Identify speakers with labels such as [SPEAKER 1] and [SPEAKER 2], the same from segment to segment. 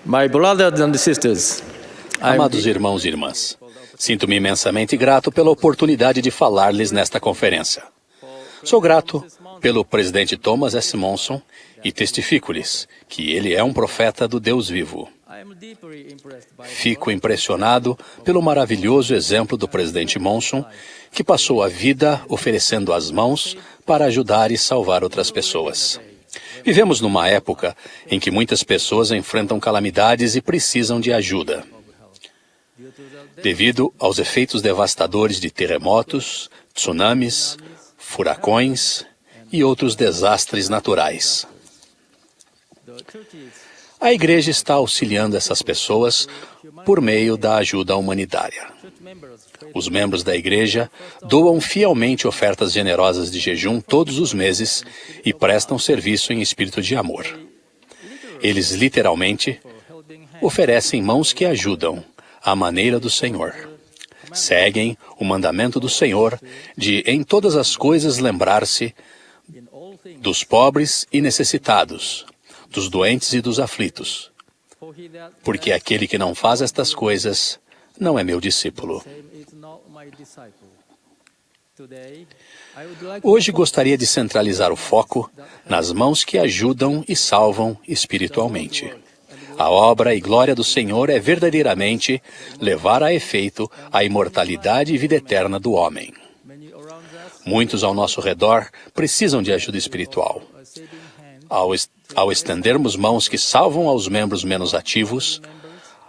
[SPEAKER 1] My brothers and sisters,
[SPEAKER 2] Amados irmãos e irmãs, sinto-me imensamente grato pela oportunidade de falar-lhes nesta conferência. Sou grato pelo presidente Thomas S. Monson e testifico-lhes que ele é um profeta do Deus vivo. Fico impressionado pelo maravilhoso exemplo do presidente Monson, que passou a vida oferecendo as mãos para ajudar e salvar outras pessoas. Vivemos numa época em que muitas pessoas enfrentam calamidades e precisam de ajuda. Devido aos efeitos devastadores de terremotos, tsunamis, furacões e outros desastres naturais. A igreja está auxiliando essas pessoas por meio da ajuda humanitária. Os membros da igreja doam fielmente ofertas generosas de jejum todos os meses e prestam serviço em espírito de amor. Eles literalmente oferecem mãos que ajudam à maneira do Senhor. Seguem o mandamento do Senhor de em todas as coisas lembrar-se dos pobres e necessitados, dos doentes e dos aflitos. Porque aquele que não faz estas coisas não é meu discípulo. Hoje gostaria de centralizar o foco nas mãos que ajudam e salvam espiritualmente. A obra e glória do Senhor é verdadeiramente levar a efeito a imortalidade e vida eterna do homem. Muitos ao nosso redor precisam de ajuda espiritual. Ao estendermos mãos que salvam aos membros menos ativos,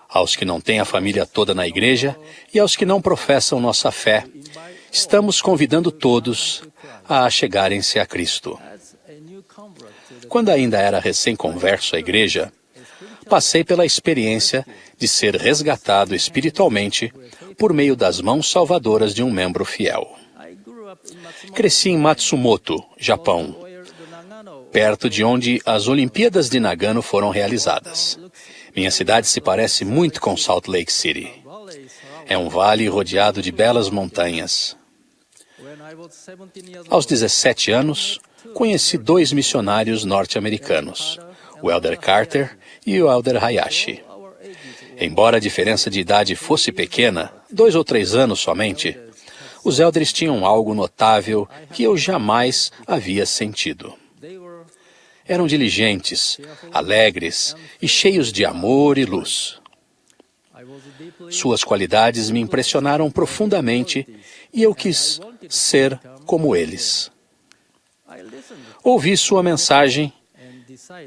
[SPEAKER 2] aos que não têm a família toda na igreja e aos que não professam nossa fé, estamos convidando todos a chegarem-se a Cristo. Quando ainda era recém-converso à igreja, passei pela experiência de ser resgatado espiritualmente por meio das mãos salvadoras de um membro fiel. Cresci em Matsumoto, Japão, perto de onde as Olimpíadas de Nagano foram realizadas. Minha cidade se parece muito com Salt Lake City. É um vale rodeado de belas montanhas. Aos 17 anos, conheci 2 missionários norte-americanos, o Elder Carter e o Elder Hayashi. Embora a diferença de idade fosse pequena, 2 ou 3 anos somente, os elders tinham algo notável que eu jamais havia sentido. Eram diligentes, alegres e cheios de amor e luz. Suas qualidades me impressionaram profundamente e eu quis ser como eles. Ouvi sua mensagem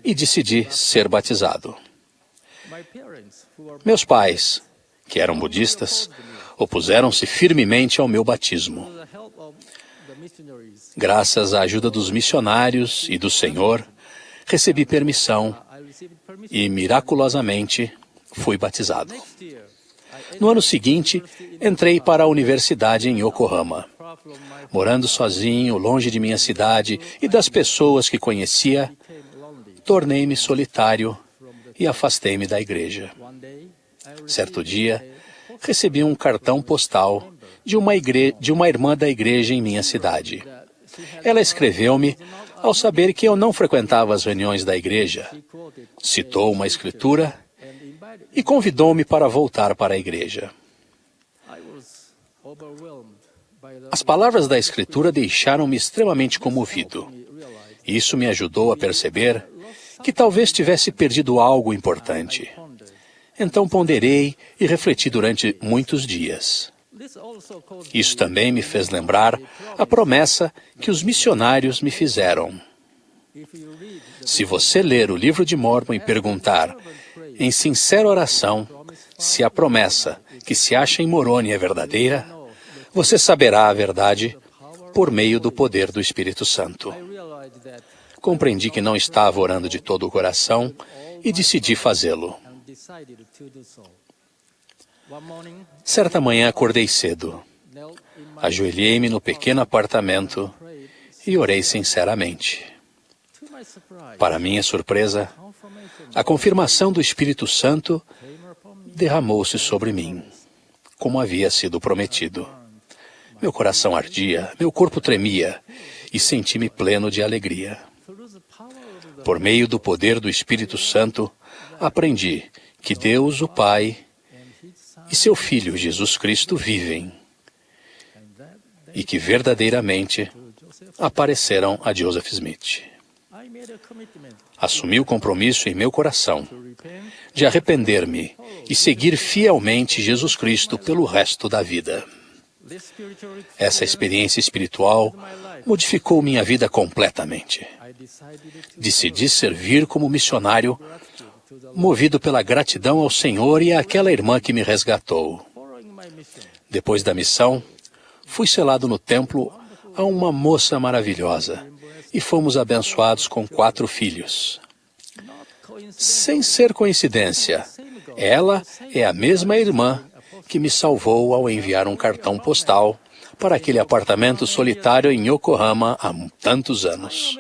[SPEAKER 2] e decidi ser batizado. Meus pais, que eram budistas, opuseram-se firmemente ao meu batismo. Graças à ajuda dos missionários e do Senhor, recebi permissão e, miraculosamente, fui batizado. No ano seguinte, entrei para a universidade em Yokohama. Morando sozinho, longe de minha cidade e das pessoas que conhecia, tornei-me solitário e afastei-me da igreja. Certo dia, recebi um cartão postal de uma irmã da igreja em minha cidade. Ela escreveu-me ao saber que eu não frequentava as reuniões da igreja, citou uma escritura e convidou-me para voltar para a igreja. As palavras da escritura deixaram-me extremamente comovido. Isso me ajudou a perceber que talvez tivesse perdido algo importante. Então ponderei e refleti durante muitos dias. Isso também me fez lembrar a promessa que os missionários me fizeram. Se você ler o livro de Mórmon e perguntar, em sincera oração, se a promessa que se acha em Moroni é verdadeira, você saberá a verdade por meio do poder do Espírito Santo. Compreendi que não estava orando de todo o coração e decidi fazê-lo. Certa manhã acordei cedo. Ajoelhei-me no pequeno apartamento e orei sinceramente. Para minha surpresa, a confirmação do Espírito Santo derramou-se sobre mim, como havia sido prometido. Meu coração ardia, meu corpo tremia e senti-me pleno de alegria. Por meio do poder do Espírito Santo, aprendi que Deus, o Pai, e seu Filho, Jesus Cristo, vivem e que verdadeiramente apareceram a Joseph Smith. Assumi o compromisso em meu coração de arrepender-me e seguir fielmente Jesus Cristo pelo resto da vida. Essa experiência espiritual modificou minha vida completamente. Decidi servir como missionário, movido pela gratidão ao Senhor e àquela irmã que me resgatou. Depois da missão, fui selado no templo a uma moça maravilhosa e fomos abençoados com 4 filhos. Sem ser coincidência, ela é a mesma irmã que me salvou ao enviar um cartão postal para aquele apartamento solitário em Yokohama há tantos anos.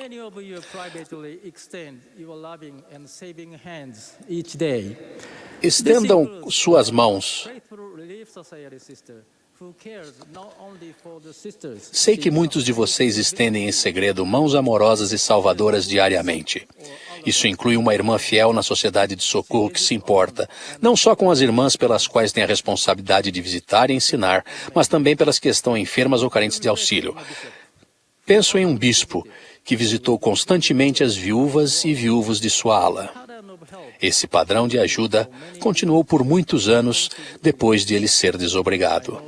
[SPEAKER 2] Estendam suas mãos. Sei que muitos de vocês estendem em segredo mãos amorosas e salvadoras diariamente. Isso inclui uma irmã fiel na sociedade de socorro que se importa, não só com as irmãs pelas quais tem a responsabilidade de visitar e ensinar, mas também pelas que estão enfermas ou carentes de auxílio. Penso em um bispo que visitou constantemente as viúvas e viúvos de sua ala. Esse padrão de ajuda continuou por muitos anos depois de ele ser desobrigado.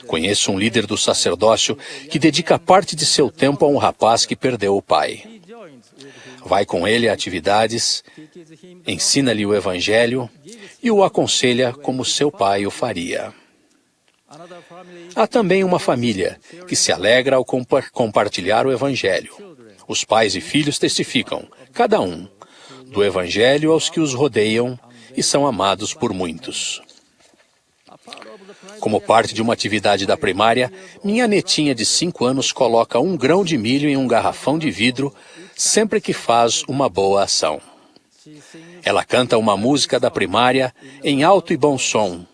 [SPEAKER 2] Conheço um líder do sacerdócio que dedica parte de seu tempo a um rapaz que perdeu o pai. Vai com ele a atividades, ensina-lhe o Evangelho e o aconselha como seu pai o faria. Há também uma família que se alegra ao compartilhar o Evangelho. Os pais e filhos testificam, cada um, do Evangelho aos que os rodeiam e são amados por muitos. Como parte de uma atividade da primária, minha netinha de 5 anos coloca 1 grão de milho em um garrafão de vidro sempre que faz uma boa ação. Ela canta uma música da primária em alto e bom som,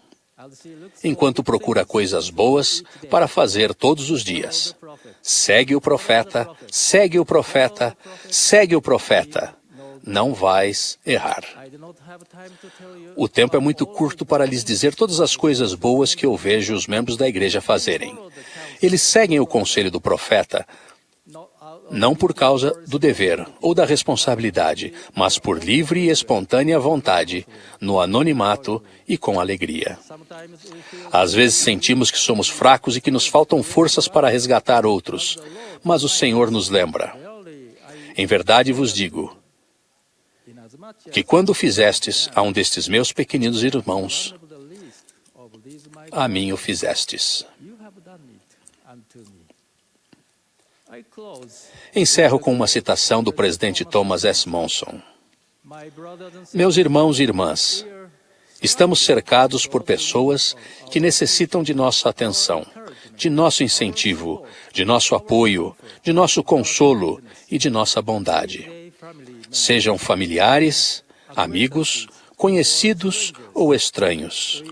[SPEAKER 2] enquanto procura coisas boas para fazer todos os dias. Segue o profeta, segue o profeta, segue o profeta. Não vais errar. O tempo é muito curto para lhes dizer todas as coisas boas que eu vejo os membros da igreja fazerem. Eles seguem o conselho do profeta, não por causa do dever ou da responsabilidade, mas por livre e espontânea vontade, no anonimato e com alegria. Às vezes sentimos que somos fracos e que nos faltam forças para resgatar outros, mas o Senhor nos lembra. Em verdade vos digo, que quando fizestes a um destes meus pequeninos irmãos, a mim o fizestes. Encerro com uma citação do presidente Thomas S. Monson. Meus irmãos e irmãs, estamos cercados por pessoas que necessitam de nossa atenção, de nosso incentivo, de nosso apoio, de nosso consolo e de nossa bondade. Sejam familiares, amigos, conhecidos ou estranhos.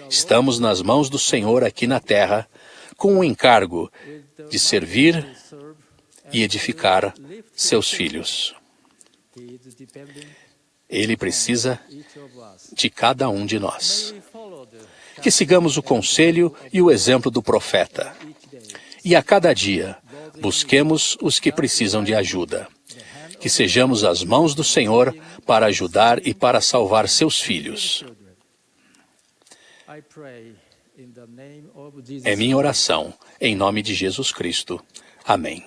[SPEAKER 2] Estamos nas mãos do Senhor aqui na terra, com o encargo de servir e edificar seus filhos. Ele precisa de cada um de nós. Que sigamos o conselho e o exemplo do profeta. E a cada dia, busquemos os que precisam de ajuda. Que sejamos as mãos do Senhor para ajudar e para salvar seus filhos. É minha oração, em nome de Jesus Cristo. Amém.